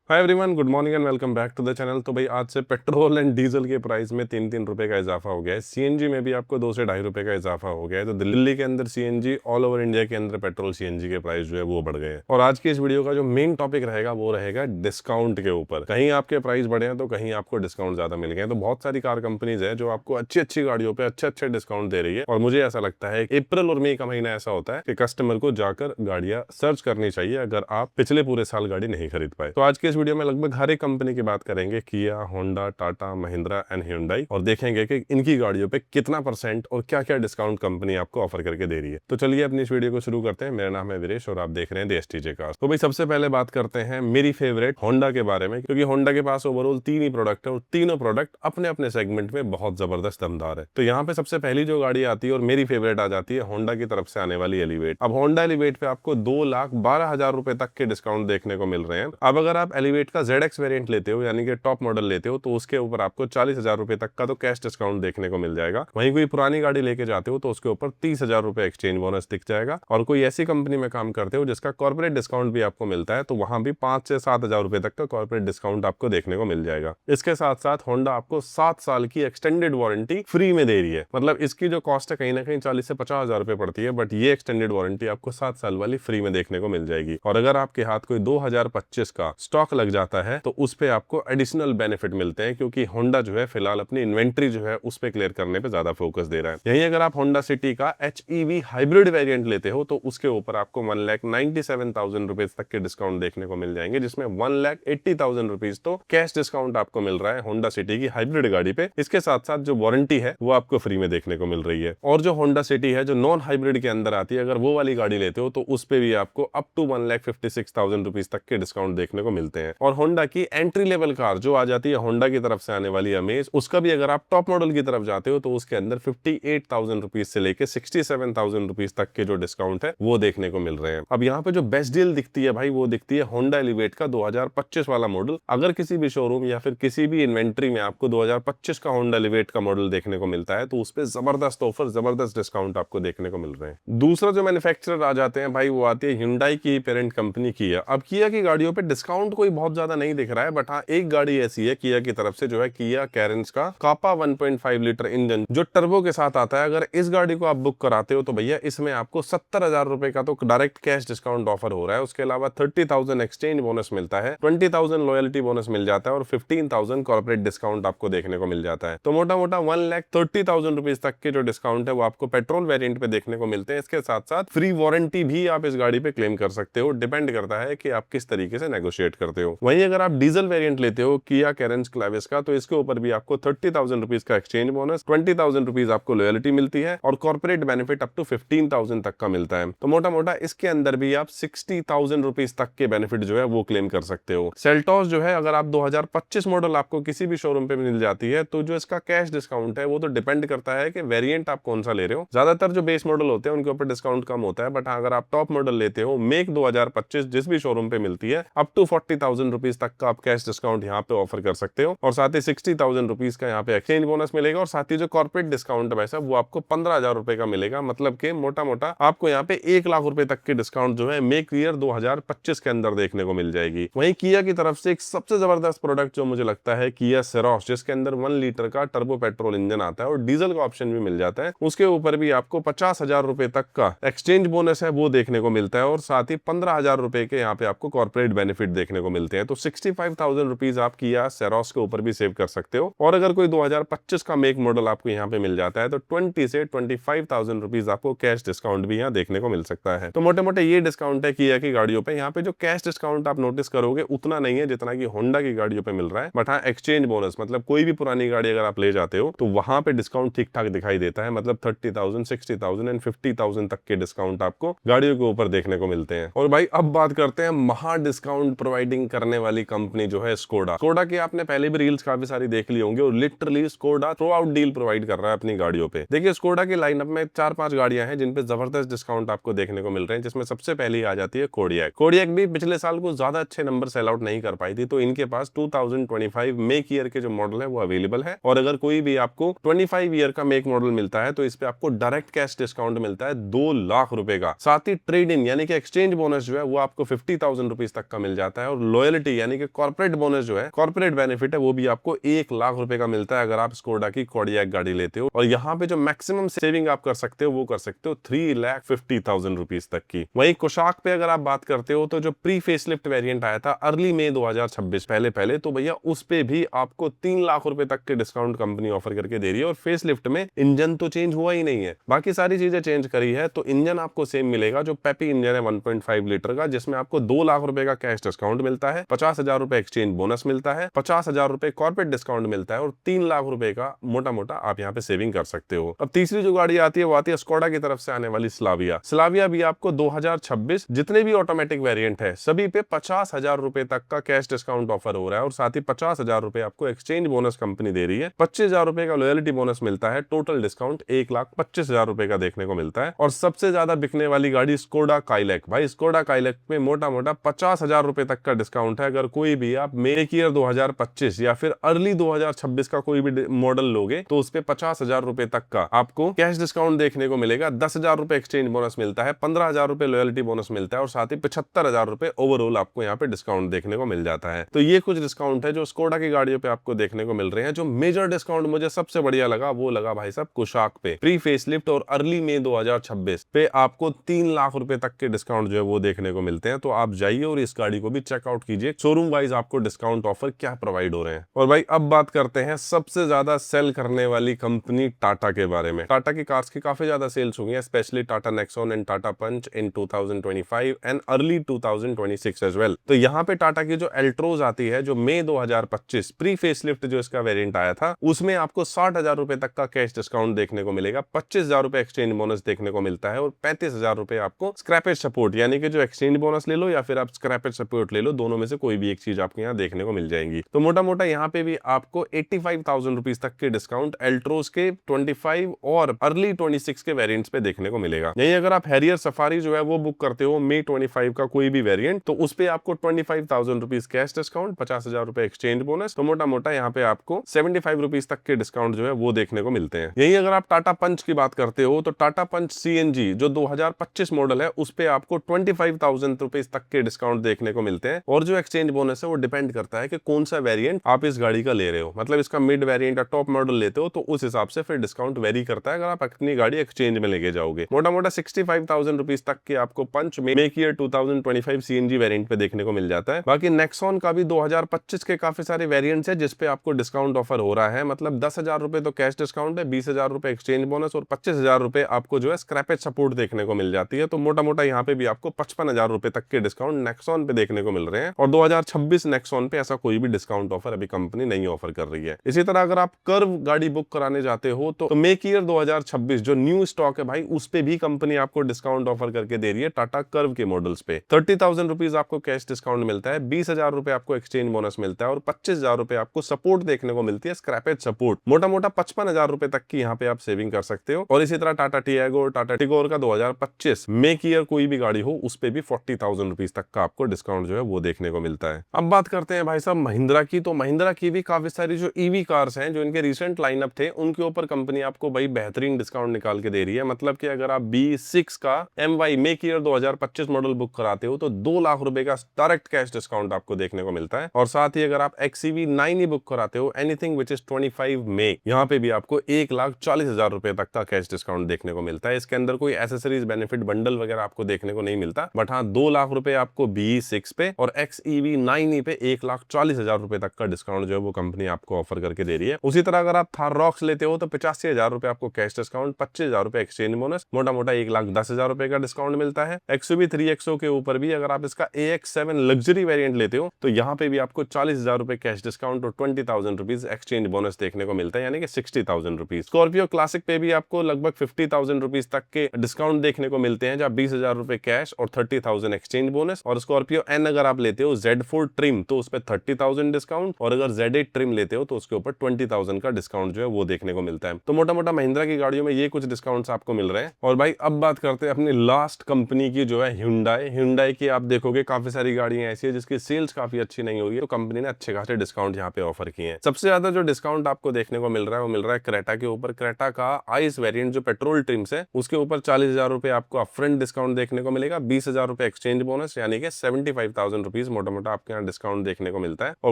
Hi everyone, good morning and welcome back to the channel. तो भाई आज से पेट्रोल एंड डीजल के प्राइस में 3-3 रुपए का इजाफा हो गया है। सीएनजी में भी आपको 2 से ढाई रुपए का इजाफा हो गया है। तो दिल्ली के अंदर सीएनजी, ऑल ओवर इंडिया के अंदर पेट्रोल सीएनजी के प्राइस जो है वो बढ़ गए हैं। और आज की इस वीडियो का जो मेन टॉपिक रहेगा वो रहेगा डिस्काउंट के ऊपर। कहीं आपके प्राइस बढ़े हैं तो कहीं आपको डिस्काउंट ज्यादा मिल गए हैं। तो बहुत सारी कार कंपनीज है जो आपको अच्छी अच्छी गाड़ियों पे अच्छे अच्छे डिस्काउंट दे रही है। और मुझे ऐसा लगता है अप्रैल और मई का महीना ऐसा होता है कि कस्टमर को जाकर गाड़ियां सर्च करनी चाहिए अगर आप पिछले पूरे साल गाड़ी नहीं खरीद पाए। तो आज के इस वीडियो में लगभग हर एक कंपनी की बात करेंगे, किया, Honda, Tata, Mahindra and hyundai, और देखेंगे कि इनकी गाड़ियों पे कितना परसेंट और क्या क्या डिस्काउंट कंपनी आपको ऑफर करके दे रही है। तो चलिए अपनी इस वीडियो को शुरू करते हैं। मेरा नाम है वीरेश और आप देख रहे हैं द एसटीजे कार्स। तो भाई सबसे पहले बात करते हैं मेरी फेवरेट होंडा के बारे में, क्योंकि होंडा के पास ओवरऑल 3 ही प्रोडक्ट है और तीनों प्रोडक्ट अपने अपने सेगमेंट में बहुत जबरदस्त दमदार है। तो यहाँ पे सबसे पहली जो गाड़ी आती है और मेरी फेवरेट आ जाती है होंडा की तरफ से आने वाली एलिवेट। अब होंडा एलिवेट पे आपको 2,12,000 रुपए तक के डिस्काउंट देखने को मिल रहे हैं। अब अगर आप एलिवेट का ZX वेरिएंट लेते हो यानी कि टॉप मॉडल लेते हो तो उसके ऊपर आपको 40,000 रुपए तक का तो कैश डिस्काउंट देखने को मिल जाएगा। वहीं कोई पुरानी गाड़ी लेके जाते हो तो उसके ऊपर 30,000 रुपए एक्सचेंज बोनस दिख जाएगा। और कोई ऐसी कंपनी में काम करते हो जिसका कॉर्पोरेट डिस्काउंट भी आपको मिलता है तो वहां भी 5 से 7,000 रुपए तक का कॉर्पोरेट डिस्काउंट आपको देखने को मिल जाएगा। इसके साथ साथ होंडा आपको 7 साल की एक्सटेंडेड वारंटी फ्री में दे रही है। मतलब इसकी जो कॉस्ट है कहीं ना कहीं 40 से 50,000 रुपए पड़ती है, बट ये एक्सटेंडेड वारंटी आपको 7 साल वाली फ्री में देखने को मिल जाएगी। और अगर आपके हाथ कोई 2025 का स्टॉक लग जाता है तो उस पे आपको एडिशनल बेनिफिट मिलते हैं, क्योंकि होंडा जो है फिलहाल अपनी इन्वेंट्री जो है उस पे क्लियर करने पे ज्यादा फोकस दे रहा है। यही अगर आप होंडा सिटी का HEV हाइब्रिड वेरिएंट लेते हो तो उसके ऊपर आपको 1,97,000 रुपीज तक के डिस्काउंट देखने को मिल जाएंगे, जिसमें 1,80,000 रुपीज तो कैश डिस्काउंट आपको मिल रहा है होंडा सिटी की हाइब्रिड गाड़ी पे। इसके साथ साथ जो वारंटी है वो आपको फ्री में देखने को मिल रही है। और जो होंडा सिटी है जो नॉन हाइब्रिड के अंदर आती है, अगर वो वाली गाड़ी लेते हो तो उस पे भी आपको अप टू 1,56,000 रुपीज तक के डिस्काउंट देखने को मिलते हैं। और होंडा की एंट्री लेवल कार जो आ जाती है होंडा की तरफ से आने वाली अमेज, उसका भी अगर आप टॉप मॉडल की तरफ जाते हो तो उसके अंदर 58,000 रुपीज से लेके 67,000 रुपीज तक के जो डिस्काउंट है वो देखने को मिल रहे हैं। अब यहाँ पे जो बेस्ट डील दिखती है भाई वो दिखती है होंडा एलिवेट का 2025 वाला मॉडल। अगर किसी भी शोरूम या फिर किसी भी इन्वेंट्री में आपको 2025 का होंडा एलिवेट का मॉडल देखने को मिलता है तो उस पर जबरदस्त ऑफर, जबरदस्त डिस्काउंट आपको देखने को मिल रहे हैं। दूसरा जो मैन्युफैक्चरर आ जाते हैं भाई वो आती है Hyundai की पेरेंट कंपनी किया। अब किया की गाड़ियों पे डिस्काउंट कोई बहुत ज्यादा नहीं दिख रहा है, बट हाँ एक गाड़ी ऐसी है किया की तरफ से जो है किया कैरेंस का कापा 1.5 लीटर इंजन जो टर्बो के साथ आता है। अगर इस गाड़ी को आप बुक कराते हो तो भैया इसमें आपको 70,000 रुपए का तो डायरेक्ट कैश डिस्काउंट ऑफर हो रहा है। उसके अलावा 30,000 एक्सचेंज बोनस मिलता है, 20,000 लॉयल्टी बोनस मिल जाता है और 15,000 कॉर्पोरेट डिस्काउंट आपको देखने को मिल जाता है। तो मोटा मोटा 1,30,000 रुपीज तक के जो डिस्काउंट है वो आपको पेट्रोल वेरिएंट पे देखने को मिलते हैं। इसके साथ साथ फ्री वारंटी भी आप इस गाड़ी पे क्लेम कर सकते हो, डिपेंड करता है कि आप किस तरीके से नेगोशिएट करते हो। वहीं अगर आप डीजल वेरिएंट लेते हो किया कैरेंस क्लेविस का तो इसके ऊपर भी आपको 30,000 रुपीज का एक्सचेंज बोनस, 20,000 रुपीज आपको लॉयल्टी मिलती है और कॉर्पोरेट बेनिफिट अप टू 15,000 तक का मिलता है। तो मोटा मोटा इसके अंदर भी आप 60,000 रुपीज तक के बेनिफिट जो है वो क्लेम कर सकते हो। सेल्टॉस जो है अगर आप 2025 मॉडल आपको किसी भी शोरूम पे मिल जाती है तो जो इसका कैश डिस्काउंट है वो तो डिपेंड करता है कि वेरिएंट आप कौन सा ले रहे हो। ज्यादातर जो बेस मॉडल होते हैं उनके ऊपर डिस्काउंट कम होता है, बट अगर आप टॉप मॉडल लेते हो मेक 2025 जिस भी शोरूम पे मिलती है अप टू 40,000 रुपीज तक का आप कैश डिस्काउंट यहाँ पे ऑफर कर सकते हो। और साथ ही 60,000 रुपीज का यहाँ पे एक्सचेंज बोनस मिलेगा और साथ ही जो कॉर्पोरेट डिस्काउंट है वैसा वो आपको 15,000 रुपए का मिलेगा। मतलब कि मोटा मोटा आपको यहाँ पे 1 लाख रुपए तक की डिस्काउंट जो है मेक ईयर 2025 के अंदर देखने को मिल जाएगी। वहीं किया की तरफ से एक सबसे जबरदस्त प्रोडक्ट जो मुझे लगता है किया सेरोस, जिसके अंदर 1 लीटर का टर्बो पेट्रोल इंजन आता है और डीजल का ऑप्शन भी मिल जाता है। उसके ऊपर भी आपको 50,000 रुपए तक का एक्सचेंज बोनस है वो देखने को मिलता है और साथ ही 15,000 रुपए के यहाँ पे आपको कॉर्पोरेट बेनिफिट देखने को मिलते हैं। तो 65,000 रुपीज आप किया सेरोस के ऊपर भी सेव कर सकते हो। और अगर कोई 2025 का मेक मॉडल आपको यहाँ पे मिल जाता है तो 20 से 25,000 रुपीज आपको कैश डिस्काउंट भी यहाँ देखने को मिल सकता है। तो मोटे मोटे ये डिस्काउंट है किया की गाड़ियों पे। यहाँ पे जो कैश डिस्काउंट आप नोटिस करोगे उतना नहीं है जितना की होंडा की गाड़ियों पे मिल रहा है, बट हाँ एक्सचेंज बोनस मतलब कोई भी पुरानी गाड़ी अगर आप ले जाते हो तो वहां पे डिस्काउंट ठीक ठाक दिखाई देता है। मतलब 30,000, 60,000 एंड 50,000 तक के डिस्काउंट आपको गाड़ियों के ऊपर देखने को मिलते हैं। और भाई अब बात करते हैं महा डिस्काउंट प्रोवाइडिंग करने वाली कंपनी जो है स्कोडा। स्कोडा की आपने पहले भी रील्स काफी सारी देख ली होंगी और literally Skoda through out deal provide कर रहा है अपनी गाड़ियों पे। देखिए स्कोडा की लाइनअप में 4-5 गाड़ियां हैं जिन पे जबरदस्त डिस्काउंट आपको देखने को मिल रहे हैं, जिसमें सबसे पहली आ जाती है कोडियक। कोडियक भी पिछले साल को ज्यादा अच्छे नंबर सेल आउट नहीं कर पाई थी, तो इनके पास 2025 मेक ईयर के जो मॉडल है वो अवेलेबल है। और अगर कोई भी आपको 25 ईयर का मेक मॉडल मिलता है तो इस पे आपको डायरेक्ट कैश डिस्काउंट मिलता है 2 लाख रुपए का। साथ ही ट्रेड इन यानी कि एक्सचेंज बोनस जो है वो आपको 50,000 रुपीज तक का मिल जाता है और लॉयल्टी यानी कि कॉर्पोरेट बोनस जो है, कॉर्पोरेट बेनिफिट है, वो भी आपको 1 लाख रुपए का मिलता है अगर आप स्कोडा की कॉडियक गाड़ी लेते हो। और यहाँ पे जो मैक्सिमम सेविंग आप कर सकते हो वो कर सकते हो 3,50,000 रुपीज तक की। वही कुशाक पे अगर आप बात करते हो तो जो प्री फेसलिफ्ट वेरिएंट आया था अर्ली मई 2026 पहले पहले, तो भैया उस पे भी आपको 3 लाख रुपए तक के डिस्काउंट कंपनी ऑफर करके दे रही है। और फेसलिफ्ट में इंजन तो चेंज हुआ ही नहीं है, बाकी सारी चीजें चेंज करी है। तो इंजन आपको सेम मिलेगा, जो पेपी इंजन है 1.5 लीटर का, जिसमें आपको 2 लाख रुपए का कैश डिस्काउंट मिलता है, 50,000 रुपए एक्सचेंज बोनस मिलता है, 50,000 रुपए कॉर्पोरेट डिस्काउंट मिलता है और 3 लाख रुपए का मोटा मोटा आप यहाँ पे सेविंग कर सकते हो। अब तीसरी जो गाड़ी आती है वो आती है स्कोडा की तरफ से आने वाली स्लाविया। स्लाविया भी आपको 2026 जितने भी ऑटोमेटिक वेरिएंट है सभी पे 50,000 रुपए तक का कैश डिस्काउंट ऑफर हो रहा है और साथ ही 50,000 रुपए आपको एक्सचेंज बोनस कंपनी दे रही है, 25,000 रुपए का लॉयल्टी बोनस मिलता है, टोटल डिस्काउंट 1,25,000 रुपए का देखने को मिलता है। और सबसे ज्यादा बिकने वाली गाड़ी स्कोडा काइलैक। भाई स्कोडा काइलैक में मोटा मोटा 50,000 रुपए तक का डिस्काउंट है। अगर कोई भी आप मेक ईयर 2025 या फिर अर्ली 2026 का कोई भी मॉडल लोगे तो उस पे 50,000 रुपए तक का आपको कैश डिस्काउंट देखने को मिलेगा, 10,000 रुपए एक्सचेंज बोनस मिलता है, 15,000 रुपए लॉयल्टी बोनस मिलता है और साथ ही 75,000 रुपए ओवरऑल आपको यहाँ पे डिस्काउंट देखने को मिल जाता है। तो ये कुछ डिस्काउंट है जो स्कोडा की गाड़ियों पे आपको देखने को मिल रहे हैं। जो मेजर डिस्काउंट मुझे सबसे बढ़िया लगा वो लगा भाई साहब कुशाक पे प्री फेसलिफ्ट और अर्ली मई 2026 पे आपको 3 लाख रुपए तक के डिस्काउंट जो है वो देखने को मिलते हैं। तो आप जाइए और इस गाड़ी को भी चेकआउट कीजिए, शोरूम वाइज आपको डिस्काउंट ऑफर क्या प्रोवाइड हो रहे हैं। और भाई अब बात करते हैं सबसे ज्यादा सेल करने वाली कंपनी टाटा के बारे में। टाटा की कार्स की काफी ज्यादा सेल्स हुई है, specially Tata Nexon and Tata Punch in 2025 and early 2026 as well. तो यहाँ पे टाटा की जो एल्ट्रोज आती है, जो मई 2025 प्री फेसलिफ्ट जो इसका वेरिएंट आया था, उसमें आपको 60,000 रुपए तक का कैश डिस्काउंट देखने को मिलेगा, 25,000 रुपए एक्सचेंज बोनस देखने को मिलता है और 35,000 रुपए आपको स्क्रैपेज सपोर्ट, यानी कि जो एक्सचेंज बोनस ले लो या फिर आप स्क्रैपेज सपोर्ट ले लो, दोनों में से कोई भी एक चीज आपके यहाँ देखने को मिल जाएगी। तो मोटा मोटा यहाँ पे भी आपको 85,000 रुपीज तक के डिस्काउंट एल्ट्रोज के 25 और अर्ली 26 के वेरिएंट्स पे देखने को मिलेगा। यही अगर आप हैरियर सफारी जो है वो बुक करते हो मई 25 का कोई भी वेरिएंट, तो उस पे आपको 25,000 रुपीज कैश डिस्काउंट, 50,000 रुपए एक्सचेंज बोनस, तो मोटा मोटा यहाँ पे आपको 75 रुपीज तक के डिस्काउंट जो है वो देखने को मिलते हैं। यही अगर आप टाटा पंच की बात करते हो तो टाटा पंच सीएनजी जो 2025 मॉडल है उस पे आपको 25,000 रुपीज तक के डिस्काउंट देखने को मिलते हैं। और जो एक्सचेंज बोनस है वो डिपेंड करता है कि कौन सा वेरिएंट आप इस गाड़ी का ले रहे हो, मतलब इसका मिड वेरिएंट या टॉप मॉडल लेते हो तो उस हिसाब से फिर डिस्काउंट वेरी करता है अगर आप अपनी गाड़ी एक्सचेंज में लेके जाओगे। मोटा मोटा 65,000 रुपीज तक के आपको पंच मेक ईयर 2025 सीएनजी वेरिएंट पे देखने को मिल जाता है। बाकी नेक्सॉन का भी 2025 के काफी सारे वेरिएंट्स है जिसपे आपको डिस्काउंट ऑफर हो रहा है, मतलब 10,000 रुपए तो कैश डिस्काउंट है, 20,000 रुपए एक्सचेंज बोनस और 25,000 रुपए आपको जो है स्क्रैपेज सपोर्ट देखने को मिल जाती है। तो मोटा मोटा यहाँ पे भी आपको 55,000 रुपए तक के डिस्काउंट नेक्सॉन पे देखने को मिल रहे हैं और 2026 नेक्सॉन पे ऐसा कोई भी डिस्काउंट ऑफर अभी कंपनी नहीं ऑफर कर रही है। इसी तरह अगर आप कर्व गाड़ी बुक कराने जाते हो तो मेक ईयर 2026 जो न्यू स्टॉक है भाई उस पे भी कंपनी आपको डिस्काउंट ऑफर करके दे रही है। टाटा कर्व के मॉडल्स पे 30,000 रुपीज आपको कैश डिस्काउंट मिलता है, 20,000 रुपए आपको एक्सचेंज बोनस मिलता है और 25,000 रुपए आपको सपोर्ट देखने को मिलती है, स्क्रैपेज सपोर्ट। मोटा मोटा 55,000 रुपए तक की यहाँ पे आप सेविंग कर सकते हो। और इसी तरह टाटा टियागो और टाटा टिगोर का 2025 मेक ईयर कोई भी गाड़ी हो उस पे भी 40,000 रुपीज तक का आपको डिस्काउंट जो है वो देखने को मिलता है। अब बात करते हैं भाई साहब महिंद्रा की। तो महिंद्रा की भी काफी सारी जो ईवी कार्स हैं जो इनके रिसेंट लाइनअप थे उनके ऊपर कंपनी आपको भाई बेहतरीन डिस्काउंट निकाल के दे रही है। मतलब कि अगर आप B6 का MY make year 2025 model book कराते हो तो 2 लाख रुपए का डायरेक्ट कैश डिस्काउंट आपको देखने को मिलता है। और साथ ही अगर आप XEV 9 ही बुक कराते हो एनीथिंग विच इज 25 मई, यहाँ पे भी आपको 1,40,000 रुपए तक का कैश डिस्काउंट देखने को मिलता है। इसके अंदर कोई एसेसरीज बेनिफिट बंडल वगैरह आपको देखने को नहीं मिलता, बट हाँ 2 लाख रुपए आपको BE6 पे और XEV 9 पे 1,40,000 रुपए तक का डिस्काउंट जो है वो कंपनी आपको ऑफर करके दे रही है। उसी तरह अगर आप थार रॉक्स लेते हो तो 85,000 रुपए आपको कैश डिस्काउंट, 25,000 रुपए एक्सचेंज बोनस, मोटा मोटा 1,10,000 रुपए का डिस्काउंट मिलता है। XUV 3XO के ऊपर भी अगर आप इसका AX7 लग्जरी वेरिएंट लेते हो तो यहाँ पे भी आपको 40,000 रुपए कैश डिस्काउंट और 20,000 रुपीज एक्सचेंज बोनस देखने को मिलता है, यानी कि 60,000 रुपीज। स्कॉर्पियो क्लासिक पे भी आपको लगभग 50,000 रुपीज तक के डिस्काउंट देखने को मिलते हैं, जहाँ 20,000 रुपए कैश और 30,000 एक्सचेंज बोनस। और स्कॉर्पियो एन अगर आप लेते हो Z4 ट्रिम तो उस पर 30,000 डिस्काउंट और अगर Z8 ट्रिम लेते हो तो उसके ऊपर 20,000 का डिस्काउंट जो है वो देखने को मिलता है। तो मोटा मोटा महिंद्रा की गाड़ियों में ये कुछ डिस्काउंट्स आपको मिल रहे हैं। और भाई अब बात करते हैं अपनी लास्ट कंपनी की जो है Hyundai। Hyundai की आप देखोगे काफी सारी गाड़ियां ऐसी है जिसकी सेल्स काफी अच्छी नहीं हो रही है, तो कंपनी ने अच्छे खासे डिस्काउंट यहाँ पे ऑफर किए हैं। सबसे ज्यादा जो डिस्काउंट आपको देखने को मिल रहा है वो मिल रहा है क्रेटा के ऊपर। क्रेटा का आइस वेरिएंट जो पेट्रोल ट्रिम्स है उसके ऊपर 40,000 रुपए आपको अपफ्रंट डिस्काउंट देखने को मिलेगा, 20,000 रुपए एक्सचेंज बोनस, यानी कि 75,000 रुपीज रुपीज मोटा मोटा आपके यहाँ डिस्काउंट देखने को मिलता है। और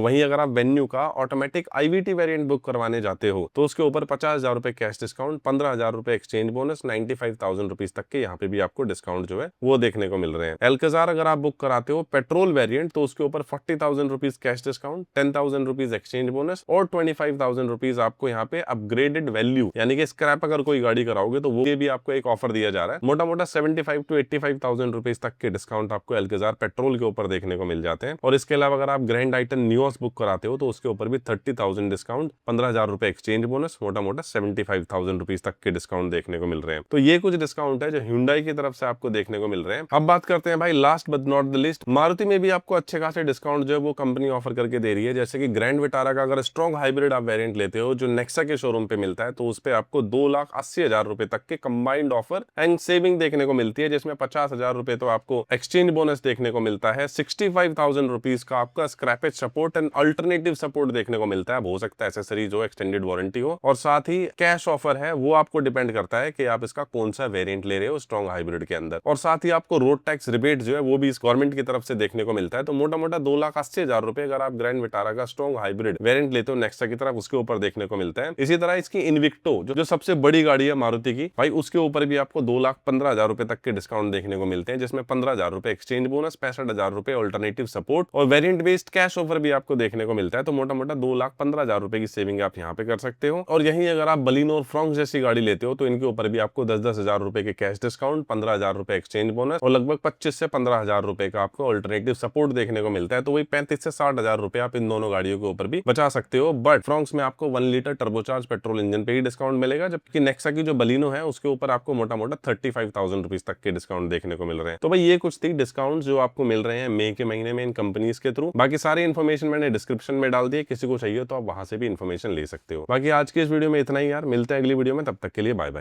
वहीं अगर आप वेन्यू का ऑटोमेटिक IVT वेरिएंट बुक करवाने जाते हो तो उसके ऊपर 50,000 रुपए कैश डिस्काउंट, 15,000 रुपए एक्सचेंज बोनस, 95,000 रुपीज तक के यहाँ पे भी आपको डिस्काउंट जो है वो देखने को मिल रहे हैं। एल्कजार अगर आप बुक कराते हो पेट्रोल वेरिएंट तो उसके ऊपर 40,000 rupees cash discount, 10,000 rupees exchange bonus और 25,000 रुपीज आपको यहाँ पे अपग्रेडेड वैल्यू यानी कि स्क्रैप अगर कोई गाड़ी कराओगे तो वो भी आपको एक ऑफर दिया जा रहा है। मोटा मोटा 75 to 85,000 रुपीज तक के डिस्काउंट आपको एल्कजार पेट्रोल के ऊपर देखने को मिल जाते हैं। और इसके अलावा अगर आप ग्रैंड आइटन नियोस बुक कराते हो तो उसके ऊपर भी 30,000 डिस्काउंट, 15,000 रुपए एक्सचेंज बोनस, मोटा मोटा 75,000 रुपीज तक के डिस्काउंट देखने को मिल रहे हैं। तो ये कुछ डिस्काउंट है जो Hyundai की तरफ से आपको देखने को मिल रहे हैं। अब बात करते हैं भाई last but not the list, Maruti में भी आपको अच्छे खासे डिस्काउंट जो है वो कंपनी ऑफर करके दे रही है। जैसे कि ग्रैंड विटारा का अगर स्ट्रॉन्ग हाइब्रिड आप वेरिएंट लेते हो जो नेक्सा के शोरूम पे मिलता है तो उस पे आपको 2,80,000 रुपए तक के कंबाइंड ऑफर एंड सेविंग देखने को मिलती है, जिसमें 50,000 रुपए तो आपको एक्सचेंज बोनस देखने को मिलता है, 65,000 रुपीज का आपका scrappage support and alternative support देखने को मिलता है, हो सकता है एक्सेसरीज हो, एक्सटेंडेड वारंटी हो, और साथ ही कैश ऑफर है वो आपको डिपेंड करता है कि आप इसका कौन सा वेरिएंट ले रहे हो स्ट्रॉन्ग हाइब्रिड के अंदर। और साथ ही आपको रोड टैक्स रिबेट जो है वो भी इस गवर्नमेंट की तरफ से देखने को मिलता है। तो मोटा मोटा 2,80,000 रुपए अगर आप ग्रैंड विटारा का स्ट्रॉन्ग हाइब्रिड वेरिएंट लेते हो नेक्सा की तरफ उसके ऊपर देखने को मिलता है। इसी तरह इसकी इन्विक्टो जो सबसे बड़ी गाड़ी है मारुति की भाई उसके ऊपर भी आपको 2,15,000 रुपए तक के डिस्काउंट देखने को मिलते हैं, जिसमें 15,000 रुपए एक्सचेंज बोनस, 65,000 रुपए अल्टरनेटिव सपोर्ट और वेरिएंट बेस्ड कैश ऑफर भी आपको देखने को मिलता है। तो मोटा मोटा 2,15,000 रुपए की सेविंग आप यहाँ पे कर सकते हो। और यहीं अगर आप बलिनो और फ्रॉन्क्स जैसी गाड़ी लेते हो तो इनके ऊपर भी आपको 10,000 रुपए के कैश डिस्काउंट, 15,000 रुपए एक्सचेंज बोनस और लगभग 25 से 15,000 रुपए का आपको अल्टरनेटिव सपोर्ट देखने को मिलता है। तो वही 35 से 60,000 रुपए आप इन दोनों गाड़ियों के ऊपर भी बचा सकते हो। बट फ्रॉन्क्स में आपको 1 लीटर टर्बोचार्ज पेट्रोल इंजन पे ही डिस्काउंट मिलेगा, जबकि नेक्सा की जो बलिनो है उसके ऊपर आपको मोटा मोटा 35,000 रुपीज तक के डिस्काउंट देखने को मिल रहे हैं। तो भाई ये कुछ थी डिस्काउंट जो आपको मिल रहे हैं मई के महीने में इन कंपनीज के थ्रू। बाकी सारी इन्फॉर्मेशन मैंने डिस्क्रिप्शन में डाल दी है, किसी को चाहिए तो आप वहां से भी इन्फॉर्मेशन ले सकते हो। बाकी आज की इस वीडियो में इतना ही यार, मिलते हैं अगली वीडियो में, तब तक के लिए बाय बाय।